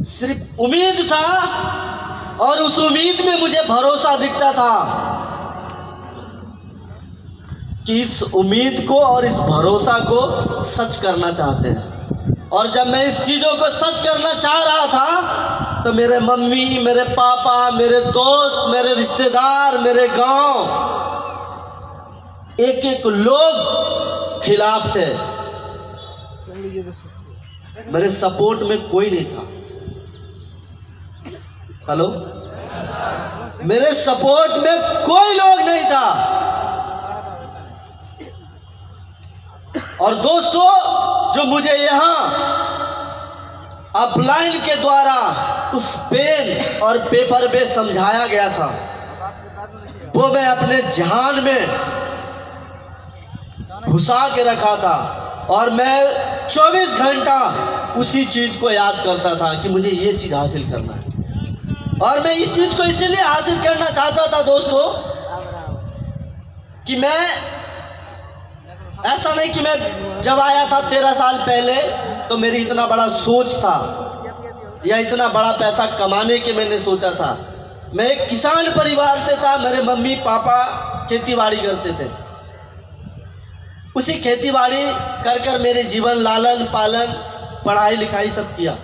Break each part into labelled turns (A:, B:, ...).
A: सिर्फ उम्मीद था और उस उम्मीद में मुझे भरोसा दिखता था कि इस उम्मीद को और इस भरोसा को सच करना चाहते हैं। और जब मैं इस चीज़ों को सच करना चाह रहा था तो मेरे मम्मी, मेरे पापा, मेरे दोस्त, मेरे रिश्तेदार, मेरे गांव, एक एक लोग खिलाफ थे। मेरे सपोर्ट में कोई नहीं था। हेलो, मेरे सपोर्ट में कोई लोग नहीं था। और दोस्तों, जो मुझे यहाँ अपलाइन के द्वारा उस पेन और पेपर पे समझाया गया था, वो मैं अपने ध्यान में घुसा के रखा था और मैं 24 घंटा उसी चीज को याद करता था कि मुझे ये चीज हासिल करना है। और मैं इस चीज को इसीलिए हासिल करना चाहता था दोस्तों कि मैं ऐसा नहीं कि मैं जब आया था 13 साल पहले तो मेरी इतना बड़ा सोच था या इतना बड़ा पैसा कमाने के मैंने सोचा था। मैं एक किसान परिवार से था। मेरे मम्मी पापा खेतीबाड़ी करते थे। उसी खेतीबाड़ी कर कर मेरे जीवन लालन पालन पढ़ाई लिखाई सब किया।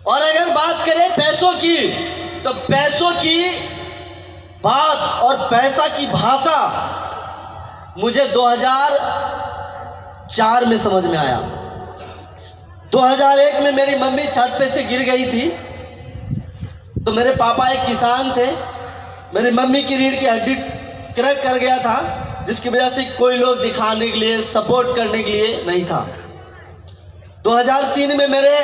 A: और अगर बात करें पैसों की, तो पैसों की बात और पैसा की भाषा मुझे 2004 में समझ में आया। 2001 में मेरी मम्मी छत पे से गिर गई थी तो मेरे पापा एक किसान थे। मेरी मम्मी की रीढ़ की हड्डी क्रैक कर गया था, जिसकी वजह से कोई लोग दिखाने के लिए, सपोर्ट करने के लिए नहीं था। 2003 में मेरे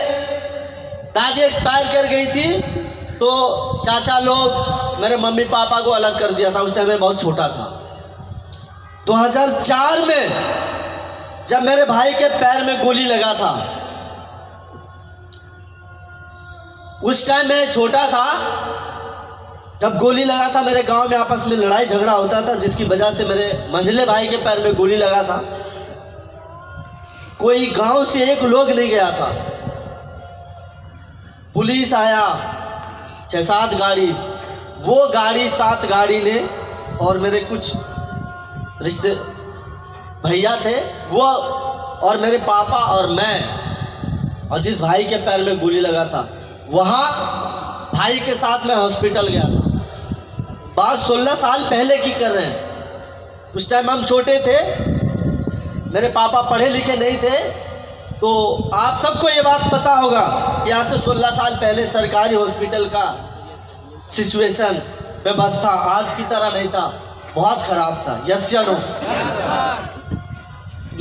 A: दादी एक्सपायर कर गई थी तो चाचा लोग मेरे मम्मी पापा को अलग कर दिया था। उस टाइम मैं बहुत छोटा था। 2004 में जब मेरे भाई के पैर में गोली लगा था, उस टाइम मैं छोटा था। जब गोली लगा था, मेरे गांव में आपस में लड़ाई झगड़ा होता था, जिसकी वजह से मेरे मंझले भाई के पैर में गोली लगा था। कोई गांव से एक लोग नहीं गया था। पुलिस आया 6-7 गाड़ी, वो गाड़ी 7 गाड़ी ने और मेरे कुछ रिश्ते भैया थे वो और मेरे पापा और मैं, और जिस भाई के पैर में गोली लगा था वहाँ भाई के साथ मैं हॉस्पिटल गया था। बात 16 साल पहले की कर रहे हैं। उस टाइम हम छोटे थे, मेरे पापा पढ़े लिखे नहीं थे। तो आप सबको ये बात पता होगा कि आज से 16 साल पहले सरकारी हॉस्पिटल का सिचुएशन, व्यवस्था आज की तरह नहीं था, बहुत खराब था। यस या नो?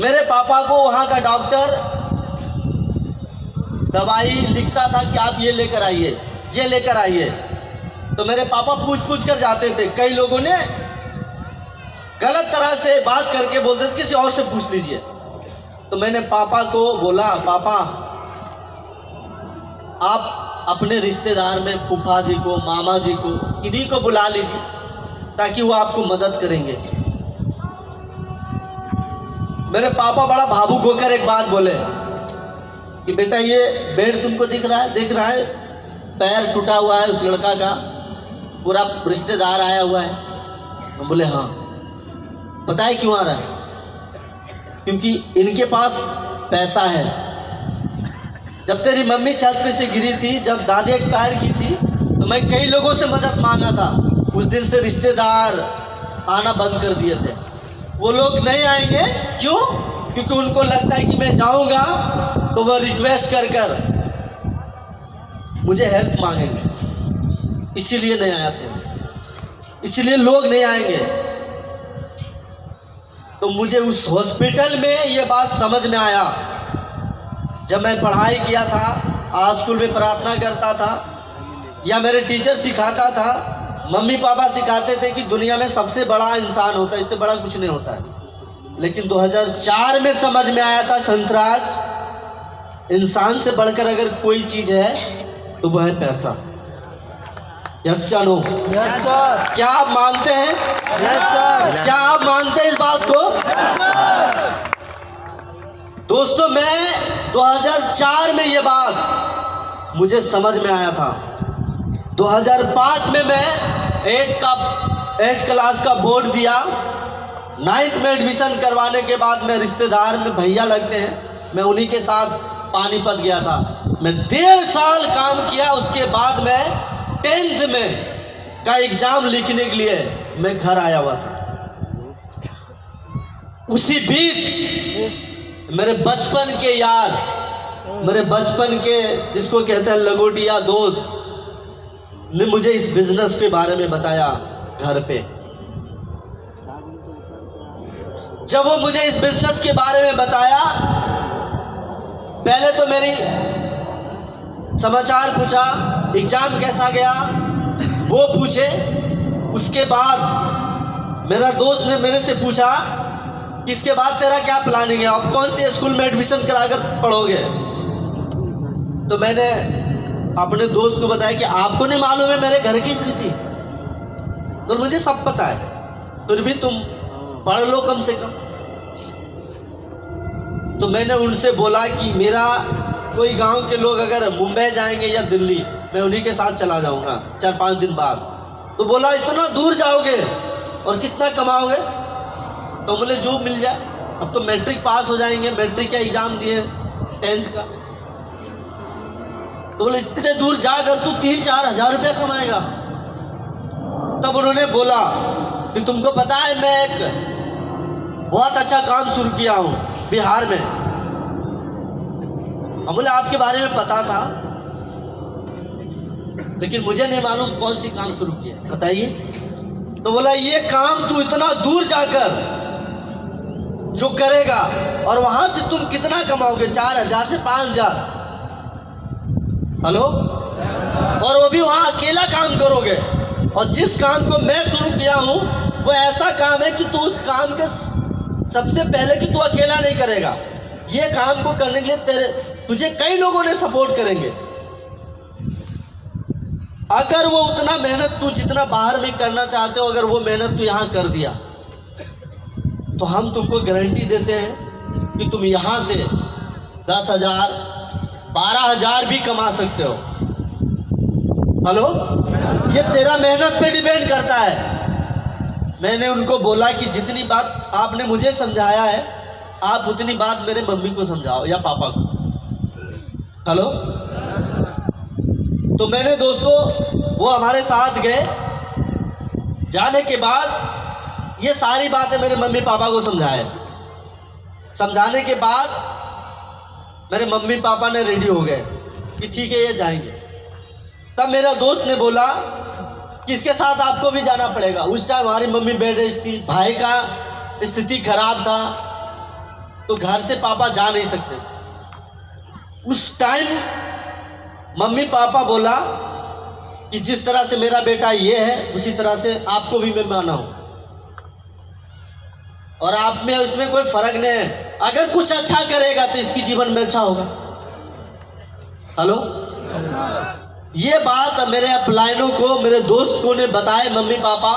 A: मेरे पापा को वहाँ का डॉक्टर दवाई लिखता था कि आप ये लेकर आइए, ये लेकर आइए। तो मेरे पापा पूछ पूछ कर जाते थे। कई लोगों ने गलत तरह से बात करके बोलते थे किसी और से पूछ लीजिए। तो मैंने पापा को बोला, पापा आप अपने रिश्तेदार में फूफा जी को, मामा जी को, इन्हीं को बुला लीजिए ताकि वो आपको मदद करेंगे। मेरे पापा बड़ा भावुक होकर एक बात बोले कि बेटा ये बेड तुमको दिख रहा है, पैर टूटा हुआ है उस लड़का का, पूरा रिश्तेदार आया हुआ है। हम बोले हाँ। पता है क्यों आ रहा है? क्योंकि इनके पास पैसा है। जब तेरी मम्मी छत पे से गिरी थी, जब दादी एक्सपायर की थी, तो मैं कई लोगों से मदद मांगा था। उस दिन से रिश्तेदार आना बंद कर दिए थे। वो लोग नहीं आएंगे। क्यों? क्योंकि उनको लगता है कि मैं जाऊंगा तो वो रिक्वेस्ट कर कर मुझे हेल्प मांगेंगे, इसीलिए नहीं आते, इसलिए लोग नहीं आएंगे। तो मुझे उस हॉस्पिटल में ये बात समझ में आया। जब मैं पढ़ाई किया था, आज स्कूल में प्रार्थना करता था, या मेरे टीचर सिखाता था, मम्मी पापा सिखाते थे कि दुनिया में सबसे बड़ा इंसान होता है, इससे बड़ा कुछ नहीं होता है। लेकिन 2004 में समझ में आया था संतराज, इंसान से बढ़कर अगर कोई चीज है तो वह है पैसा। यस या नो?
B: Yes sir.
A: क्या आप मानते हैं?
B: Yes sir.
A: क्या आप मानते हैं इस बात को? दोस्तों मैं 2004 में ये बात मुझे समझ में आया था। 2005 में मैं 8 क्लास का बोर्ड दिया। 9th में एडमिशन करवाने के बाद मैं रिश्तेदार में भैया लगते हैं, मैं उन्हीं के साथ पानीपत गया था। मैं 1.5 साल काम किया। उसके बाद मैं 10th में का एग्जाम लिखने के लिए मैं घर आया हुआ था। उसी बीच मेरे बचपन के यार, मेरे बचपन के जिसको कहते हैं लगोटिया दोस्त ने मुझे इस बिजनेस के बारे में बताया घर पे। जब वो मुझे इस बिजनेस के बारे में बताया, पहले तो मेरी समाचार पूछा, एग्जाम कैसा गया वो पूछे। उसके बाद मेरा दोस्त ने मेरे से पूछा कि इसके बाद तेरा क्या प्लानिंग है, अब कौन से स्कूल में एडमिशन कराकर पढ़ोगे। तो मैंने अपने दोस्त को बताया कि आपको नहीं मालूम है मेरे घर की स्थिति, तो मुझे सब पता है, फिर भी तुम पढ़ लो कम से कम। तो मैंने उनसे बोला कि मेरा कोई गांव के लोग अगर मुंबई जाएंगे या दिल्ली, मैं उन्हीं के साथ चला जाऊंगा 4-5 दिन बाद। तो बोला इतना दूर जाओगे और कितना कमाओगे। तो बोले जो मिल जाए, अब तो मैट्रिक पास हो जाएंगे, मैट्रिक का एग्जाम दिए 10th का। तो बोले इतने दूर जाकर तू 3-4 हज़ार रुपया कमाएगा। तब उन्होंने बोला कि तुमको पता है मैं एक बहुत अच्छा काम शुरू किया हूँ बिहार में। हम बोले आपके बारे में पता था, लेकिन मुझे नहीं मालूम कौन सी काम शुरू किया, बताइए। तो बोला ये काम तू इतना दूर जाकर जो करेगा और वहां से तुम कितना कमाओगे, 4,000 से 5,000। हेलो, और वो भी वहां अकेला काम करोगे। और जिस काम को मैं शुरू किया हूं वो ऐसा काम है कि तू उस काम के सबसे पहले कि तू अकेला नहीं करेगा। ये काम को करने के लिए तुझे कई लोगों ने सपोर्ट करेंगे। अगर वो उतना मेहनत तू जितना बाहर में करना चाहते हो, अगर वो मेहनत तू यहाँ कर दिया, तो हम तुमको गारंटी देते हैं कि तुम यहाँ से 10,000, 12,000 भी कमा सकते हो। हेलो, ये तेरा मेहनत पे डिपेंड करता है। मैंने उनको बोला कि जितनी बात आपने मुझे समझाया है, आप उतनी बात मेरे मम्मी को समझाओ या पापा को। हेलो, तो मैंने दोस्तों वो हमारे साथ गए। जाने के बाद ये सारी बातें मेरे मम्मी पापा को समझाए। समझाने के बाद मेरे मम्मी पापा ने रेडी हो गए कि ठीक है ये जाएंगे। तब मेरा दोस्त ने बोला कि इसके साथ आपको भी जाना पड़ेगा। उस टाइम हमारी मम्मी बेड रेस्ट थी, भाई का स्थिति खराब था, तो घर से पापा जा नहीं सकते। उस टाइम मम्मी पापा बोला कि जिस तरह से मेरा बेटा ये है उसी तरह से आपको भी मैं माना हूं, और आप में उसमें कोई फर्क नहीं है। अगर कुछ अच्छा करेगा तो इसकी जीवन में अच्छा होगा। हेलो, ये बात मेरे अपलाइनों को, मेरे दोस्त को ने बताए मम्मी पापा।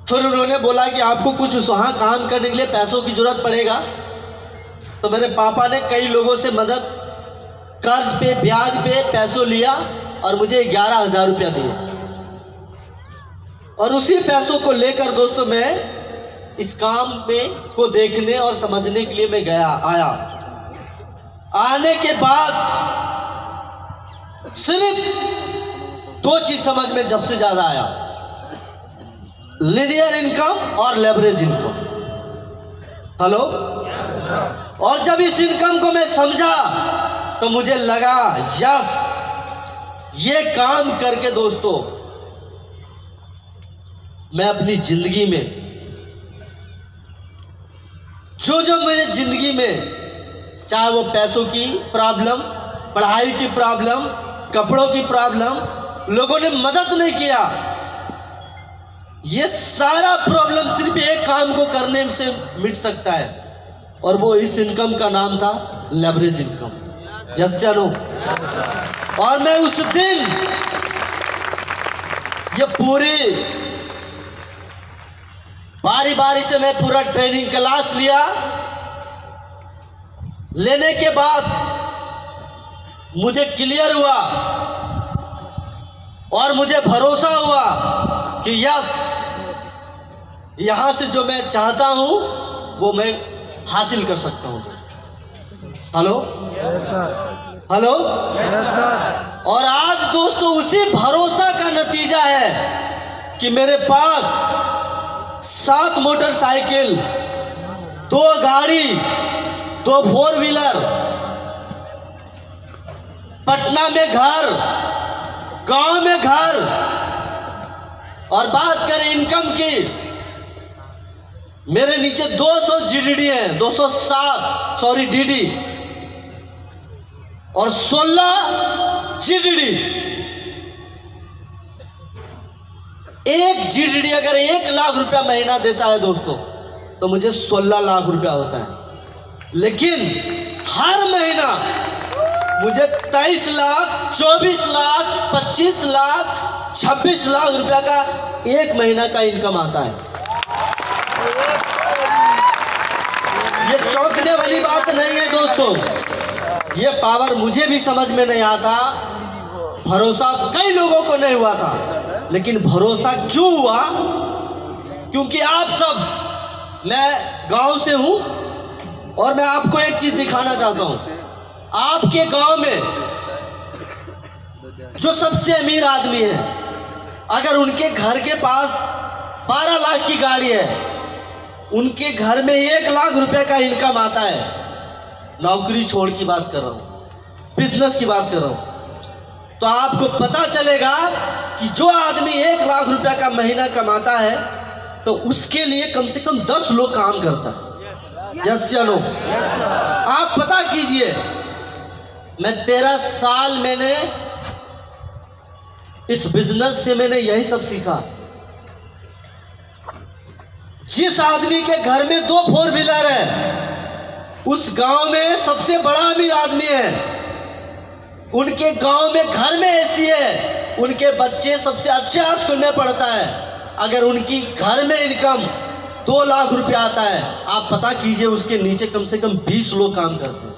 A: फिर उन्होंने बोला कि आपको कुछ वहाँ काम करने के लिए पैसों की जरूरत पड़ेगा। तो मेरे पापा ने कई लोगों से मदद, कर्ज पे, ब्याज पे पैसों लिया और मुझे 11,000 रुपया दिए। और उसी पैसों को लेकर दोस्तों मैं इस काम में को देखने और समझने के लिए मैं आया। आने के बाद सिर्फ 2 चीज समझ में सबसे ज्यादा आया, लीनियर इनकम और लेवरेज इनकम। हेलो, और जब इस इनकम को मैं समझा तो मुझे लगा यस, ये काम करके दोस्तों मैं अपनी जिंदगी में जो मेरे जिंदगी में, चाहे वो पैसों की प्रॉब्लम, पढ़ाई की प्रॉब्लम, कपड़ों की प्रॉब्लम, लोगों ने मदद नहीं किया, ये सारा प्रॉब्लम सिर्फ एक काम को करने से मिट सकता है, और वो इस इनकम का नाम था लेवरेज इनकम। यस या नो? और मैं उस दिन ये पूरी बारी बारी से मैं पूरा ट्रेनिंग क्लास लिया। लेने के बाद मुझे क्लियर हुआ और मुझे भरोसा हुआ कि यस, यहां से जो मैं चाहता हूं वो मैं हासिल कर सकता हूं। Hello,
B: yes sir,
A: hello,
B: yes sir.
A: और आज दोस्तों उसी भरोसा का नतीजा है कि मेरे पास 7 मोटरसाइकिल, 2 गाड़ी, 2 4 व्हीलर, पटना में घर, गांव में घर। और बात करें इनकम की, मेरे नीचे 200 जीडीडी है, 207 डीडी और 16 जीडीडी। एक जीडीडी अगर 1 लाख रुपया महीना देता है दोस्तों, तो मुझे 16 लाख रुपया होता है। लेकिन हर महीना मुझे 23 लाख, 24 लाख, 25 लाख, 26 लाख रुपया का एक महीना का इनकम आता है। ये चौंकने वाली बात नहीं है दोस्तों। ये पावर मुझे भी समझ में नहीं आता, भरोसा कई लोगों को नहीं हुआ था, लेकिन भरोसा क्यों हुआ? क्योंकि आप सब, मैं गांव से हूं और मैं आपको एक चीज दिखाना चाहता हूं। आपके गांव में जो सबसे अमीर आदमी है, अगर उनके घर के पास 12 लाख की गाड़ी है, उनके घर में 1 लाख रुपए का इनकम आता है। नौकरी छोड़ की बात कर रहा हूं, बिजनेस की बात कर रहा हूं। तो आपको पता चलेगा कि जो आदमी 1 लाख रुपया का महीना कमाता है, तो उसके लिए कम से कम 10 लोग काम करता है। यस या नो? आप पता कीजिए, मैं 13 साल मैंने इस बिजनेस से मैंने यही सब सीखा। जिस आदमी के घर में 2 4 व्हीलर है, उस गांव में सबसे बड़ा अमीर आदमी है। उनके गांव में घर में एसी है, उनके बच्चे सबसे अच्छे स्कूल में पढ़ता है। अगर उनकी घर में इनकम 2 लाख रुपया आता है, आप पता कीजिए उसके नीचे कम से कम 20 लोग काम करते हैं।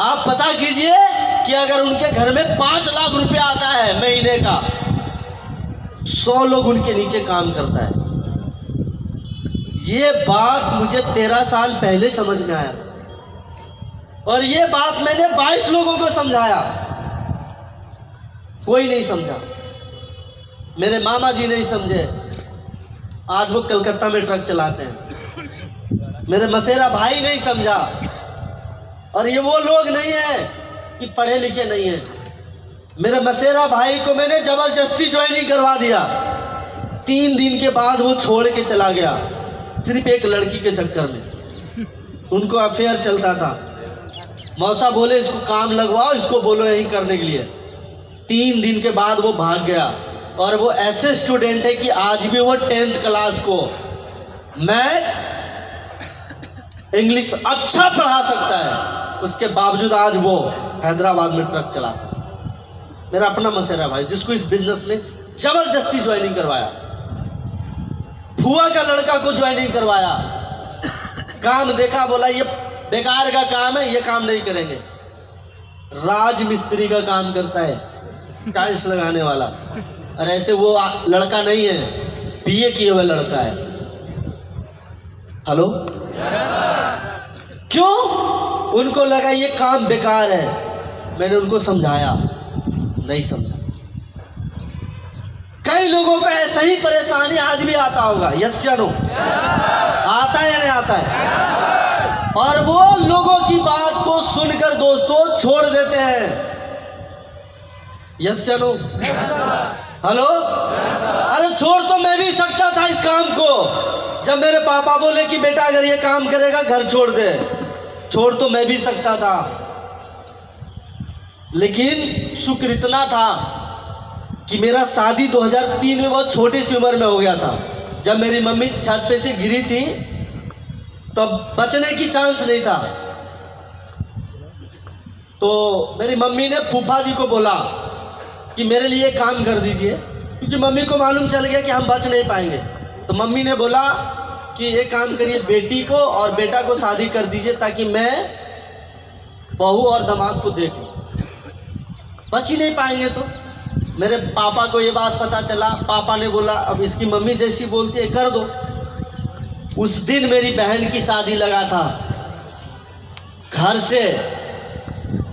A: आप पता कीजिए कि अगर उनके घर में 5 लाख रुपया आता है महीने का, 100 लोग उनके नीचे काम करता है। ये बात मुझे 13 साल पहले समझ में आया और ये बात मैंने 22 लोगों को समझाया, कोई नहीं समझा। मेरे मामा जी नहीं समझे, आज वो कलकत्ता में ट्रक चलाते हैं। मेरे मसेरा भाई नहीं समझा। और ये वो लोग नहीं है कि पढ़े लिखे नहीं है। मेरे मसेरा भाई को मैंने जबरदस्ती ज्वाइनिंग करवा दिया। 3 दिन के बाद वो छोड़ के चला गया, सिर्फ एक लड़की के चक्कर में। उनको अफेयर चलता था। मौसा बोले इसको काम लगवाओ, इसको बोलो यही करने के लिए। 3 दिन के बाद वो भाग गया। और वो ऐसे स्टूडेंट है कि आज भी वो 10th क्लास को मैथ इंग्लिश अच्छा पढ़ा सकता है, उसके बावजूद आज वो हैदराबाद में ट्रक चलाता है। मेरा अपना मसेरा भाई, जिसको इस बिजनेस में जबरदस्ती ज्वाइनिंग करवाया, फुआ का लड़का को ज्वाइनिंग करवाया। काम देखा, बोला ये बेकार का काम है, ये काम नहीं करेंगे। राज मिस्त्री का काम करता है, टाइल्स लगाने वाला। और ऐसे वो लड़का नहीं है, बीए किए हुआ लड़का है। हेलो, क्यों? उनको लगा ये काम बेकार है। मैंने उनको समझाया, नहीं समझा। कई लोगों को ऐसा ही परेशानी आज भी आता होगा। यस या नो? आता है या नहीं आता है? और वो लोगों की बात को सुनकर दोस्तों छोड़ देते हैं। यस या नो? हेलो? अरे छोड़ तो मैं भी सकता था इस काम को। जब मेरे पापा बोले कि बेटा अगर ये काम करेगा घर छोड़ दे, छोड़ तो मैं भी सकता था। लेकिन शुक्र इतना था कि मेरा शादी 2003 में बहुत छोटी सी उम्र में हो गया था। जब मेरी मम्मी छत पे से गिरी थी तब बचने की चांस नहीं था। तो मेरी मम्मी ने फूफा जी को बोला कि मेरे लिए काम कर दीजिए, क्योंकि मम्मी को मालूम चल गया कि हम बच नहीं पाएंगे। तो मम्मी ने बोला कि कि ये काम करिए, बेटी को और बेटा को शादी कर दीजिए ताकि मैं बहू और दामाद को देख लूँ। बच ही नहीं पाएंगे। तो मेरे पापा को ये बात पता चला। पापा ने बोला अब इसकी मम्मी जैसी बोलती है कर दो। उस दिन मेरी बहन की शादी लगा था। घर से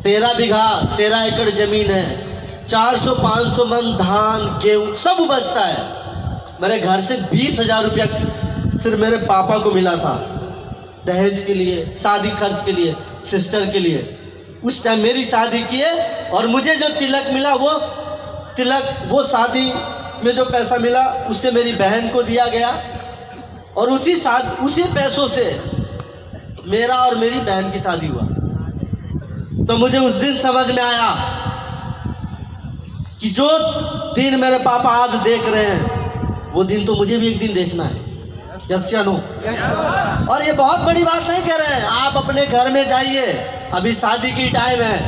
A: 13 बीघा 13 एकड़ जमीन है, 400-500 मन धान गेहूँ सब बचता है। मेरे घर से 20,000 रुपया सिर्फ मेरे पापा को मिला था दहेज के लिए, शादी खर्च के लिए, सिस्टर के लिए। उस टाइम मेरी शादी किए और मुझे जो तिलक मिला वो शादी में जो पैसा मिला उससे मेरी बहन को दिया गया और उसी पैसों से मेरा और मेरी बहन की शादी हुआ। तो मुझे उस दिन समझ में आया कि जो दिन मेरे पापा आज देख रहे हैं वो दिन तो मुझे भी एक दिन देखना है। यस या नो? और ये बहुत बड़ी बात नहीं कह रहे हैं। आप अपने घर में जाइए, अभी शादी की टाइम है।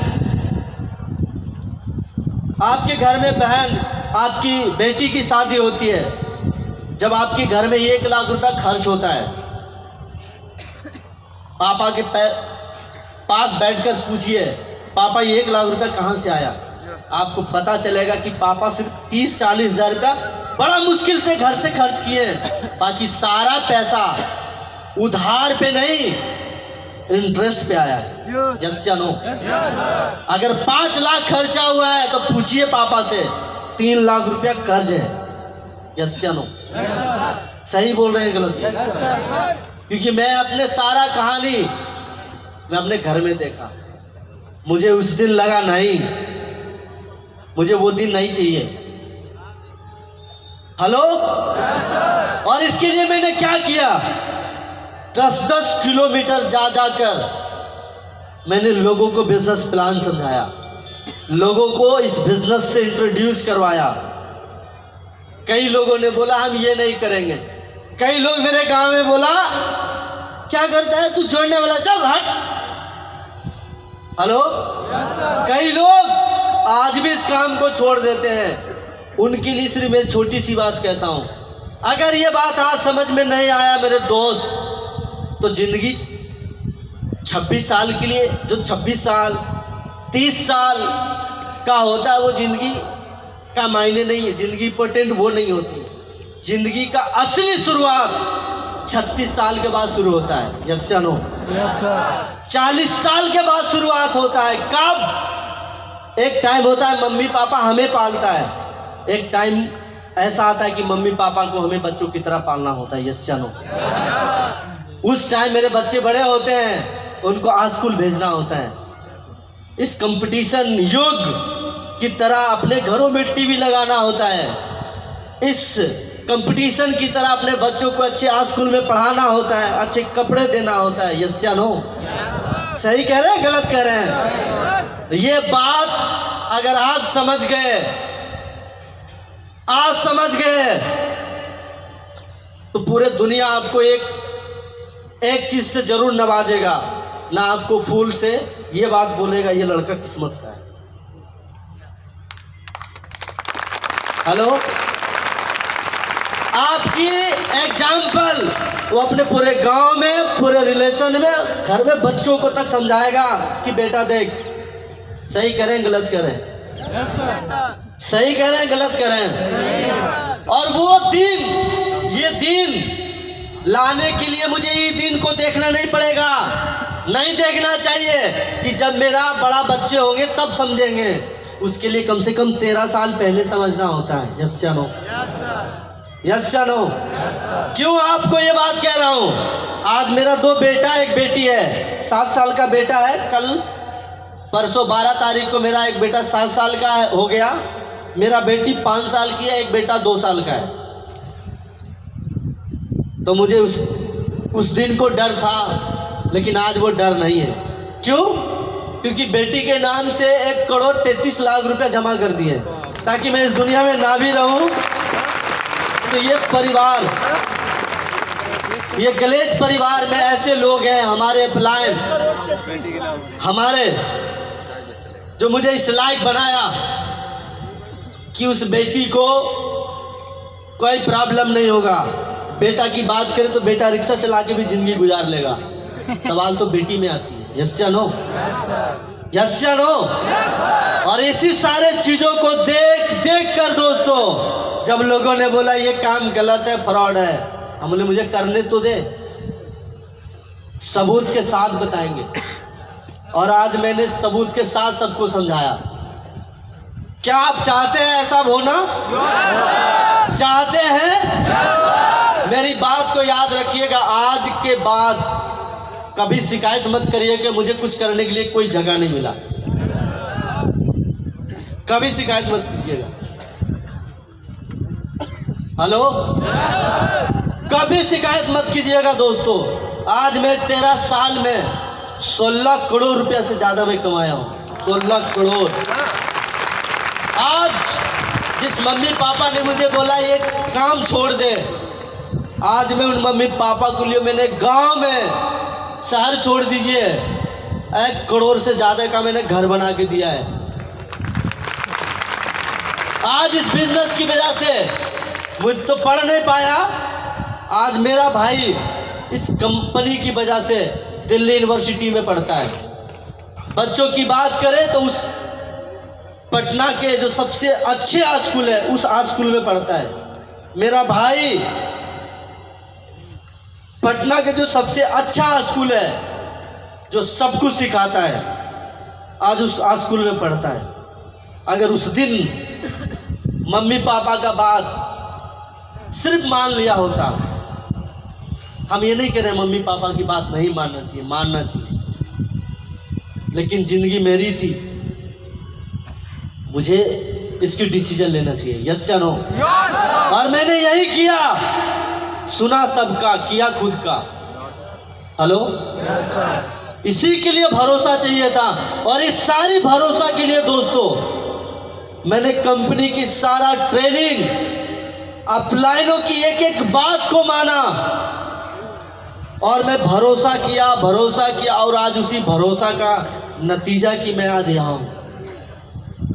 A: आपके घर में बहन आपकी बेटी की शादी होती है, जब आपके घर में 1 लाख रुपया खर्च होता है, पापा के पास बैठकर पूछिए पापा ये 1 लाख रुपया कहाँ से आया। आपको पता चलेगा कि पापा सिर्फ 30-40 हज़ार रुपया बड़ा मुश्किल से घर से खर्च किए, बाकी सारा पैसा उधार पे नहीं इंटरेस्ट पे आया है। यस या नो? अगर 5 लाख खर्चा हुआ है तो पूछिए पापा से 3 लाख रुपया कर्ज है। यस या नो? सही बोल रहे हैं गलत? क्योंकि मैं अपने सारा कहानी मैं अपने घर में देखा। मुझे उस दिन लगा नहीं, मुझे वो दिन नहीं चाहिए। हेलो? और इसके लिए मैंने क्या किया, 10-10 किलोमीटर जा जाकर मैंने लोगों को बिजनेस प्लान समझाया, लोगों को इस बिजनेस से इंट्रोड्यूस करवाया। कई लोगों ने बोला हम ये नहीं करेंगे। कई लोग मेरे गांव में बोला क्या करता है तू, जोड़ने वाला, चल हट। हेलो? कई लोग आज भी इस काम को छोड़ देते हैं। उनके लिए सिर्फ मैं छोटी सी बात कहता हूं, अगर ये बात आज समझ में नहीं आया मेरे दोस्त, तो जिंदगी 26 साल के लिए, जो 26 साल 30 साल का होता है वो जिंदगी का मायने नहीं है। जिंदगी इंपॉर्टेंट वो नहीं होती। जिंदगी का असली शुरुआत 36 साल के बाद शुरू होता है। यस या नो? 40 साल के बाद शुरुआत होता है। कब? एक टाइम होता है मम्मी पापा हमें पालता है, एक टाइम ऐसा आता है कि मम्मी पापा को हमें बच्चों की तरह पालना होता है। यस या नो? उस टाइम मेरे बच्चे बड़े होते हैं, उनको आज स्कूल भेजना होता है। इस कंपटीशन युग की तरह अपने घरों में टीवी लगाना होता है। इस कंपटीशन की तरह अपने बच्चों को अच्छे आज स्कूल में पढ़ाना होता है, अच्छे कपड़े देना होता है। यस या नो? सही कह रहे हैं गलत कह रहे हैं? ये बात अगर आज समझ गए तो पूरे दुनिया आपको एक चीज से जरूर नवाजेगा, ना आपको फूल से ये बात बोलेगा ये लड़का किस्मत का है। हेलो? आपकी एग्जाम्पल वो अपने पूरे गांव में, पूरे रिलेशन में, घर में बच्चों को तक समझाएगा इसकी बेटा देख। सही करें गलत करें? सही कह रहे हैं गलत कह रहे हैं? और वो दिन, ये दिन लाने के लिए मुझे ये दिन को देखना नहीं पड़ेगा, नहीं देखना चाहिए कि जब मेरा बड़ा बच्चे होंगे तब समझेंगे। उसके लिए कम से कम 13 साल पहले समझना होता है। यस या नो? यस या नो? क्यों आपको ये बात कह रहा हूं? आज मेरा 2 बेटा एक बेटी है। 7 साल का बेटा है, कल परसों 12 तारीख को मेरा एक बेटा 7 साल का हो गया, मेरा बेटी 5 साल की है, एक बेटा 2 साल का है। तो मुझे उस दिन को डर था, लेकिन आज वो डर नहीं है। क्यों? क्योंकि बेटी के नाम से 1,33,00,000 रुपया जमा कर दिए ताकि मैं इस दुनिया में ना भी रहूं तो ये परिवार, ये गलेज परिवार में ऐसे लोग हैं हमारे एम्प्लॉय, हमारे जो मुझे इस लायक बनाया कि उस बेटी को कोई प्रॉब्लम नहीं होगा। बेटा की बात करें तो बेटा रिक्शा चला के भी जिंदगी गुजार लेगा। सवाल तो बेटी में आती है। यस या नो? यस या नो? और इसी सारे चीजों को देख देख कर दोस्तों, जब लोगों ने बोला ये काम गलत है, फ्रॉड है, हम बोले मुझे करने तो दे, सबूत के साथ बताएंगे। और आज मैंने सबूत के साथ सबको समझाया। क्या आप चाहते हैं ऐसा होना? चाहते हैं? मेरी बात को याद रखिएगा, आज के बाद कभी शिकायत मत करिए कि मुझे कुछ करने के लिए कोई जगह नहीं मिला। कभी शिकायत मत कीजिएगा। हेलो, कभी शिकायत मत कीजिएगा दोस्तों। आज मैं 13 साल में 16 करोड़ रुपया से ज्यादा मैं कमाया हूं। 16 करोड़। आज जिस मम्मी पापा ने मुझे बोला ये काम छोड़ दे, आज मैं उन मम्मी पापा के लिए मैंने गांव में, शहर छोड़ दीजिए, 1 करोड़ से ज्यादा का मैंने घर बना के दिया है। आज इस बिजनेस की वजह से मुझ तो पढ़ नहीं पाया, आज मेरा भाई इस कंपनी की वजह से दिल्ली यूनिवर्सिटी में पढ़ता है। बच्चों की बात करें तो उस पटना के जो सबसे अच्छे स्कूल है उस स्कूल में पढ़ता है। मेरा भाई पटना के जो सबसे अच्छा स्कूल है जो सब कुछ सिखाता है, आज उस स्कूल में पढ़ता है। अगर उस दिन मम्मी पापा का बात सिर्फ मान लिया होता, हम ये नहीं कह रहे मम्मी पापा की बात नहीं मानना चाहिए, मानना चाहिए, लेकिन जिंदगी मेरी थी, मुझे इसकी डिसीजन लेना चाहिए। यस या नो? और मैंने यही किया, सुना सबका, किया खुद का। हेलो, इसी के लिए भरोसा चाहिए था। और इस सारी भरोसा के लिए दोस्तों मैंने कंपनी की सारा ट्रेनिंग, अपलाइनों की एक एक बात को माना और मैं भरोसा किया और आज उसी भरोसा का नतीजा कि मैं आज यहाँ हूँ।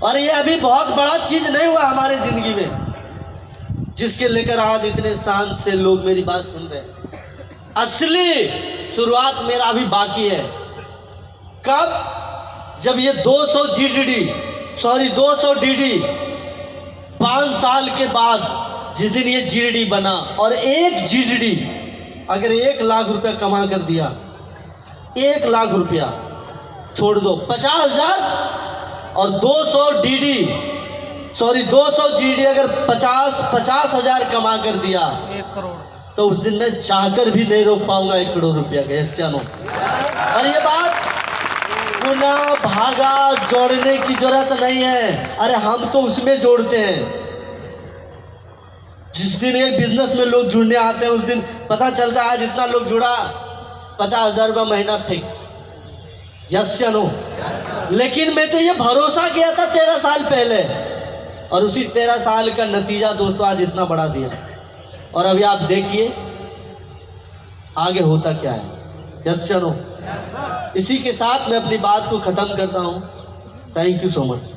A: और ये अभी बहुत बड़ा चीज नहीं हुआ हमारे जिंदगी में जिसके लेकर आज इतने शांत से लोग मेरी बात सुन रहे हैं। असली शुरुआत मेरा अभी बाकी है। कब? जब ये 200 DD 5 साल के बाद जिस दिन ये GDD बना, और एक GDD अगर 1 लाख रुपया कमा कर दिया, 1 लाख रुपया छोड़ दो, 50,000 और 200 GDD अगर 50,000 कमा कर दिया,
B: 1 करोड़,
A: तो उस दिन मैं चाहकर भी नहीं रोक पाऊंगा 1 करोड़ रुपया का। यस या नो? और ये बात पुनः भागा जोड़ने की जरूरत नहीं है। अरे हम तो उसमें जोड़ते हैं। जिस दिन एक बिजनेस में लोग जुड़ने आते हैं उस दिन पता चलता है आज इतना लोग जुड़ा, 50,000 रुपया महीना फिक्स। यस या नो? लेकिन मैं तो ये भरोसा किया था 13 साल पहले, और उसी 13 साल का नतीजा दोस्तों आज इतना बड़ा दिया। और अभी आप देखिए आगे होता क्या है। यस या नो? इसी के साथ मैं अपनी बात को खत्म करता हूँ। Thank you so much.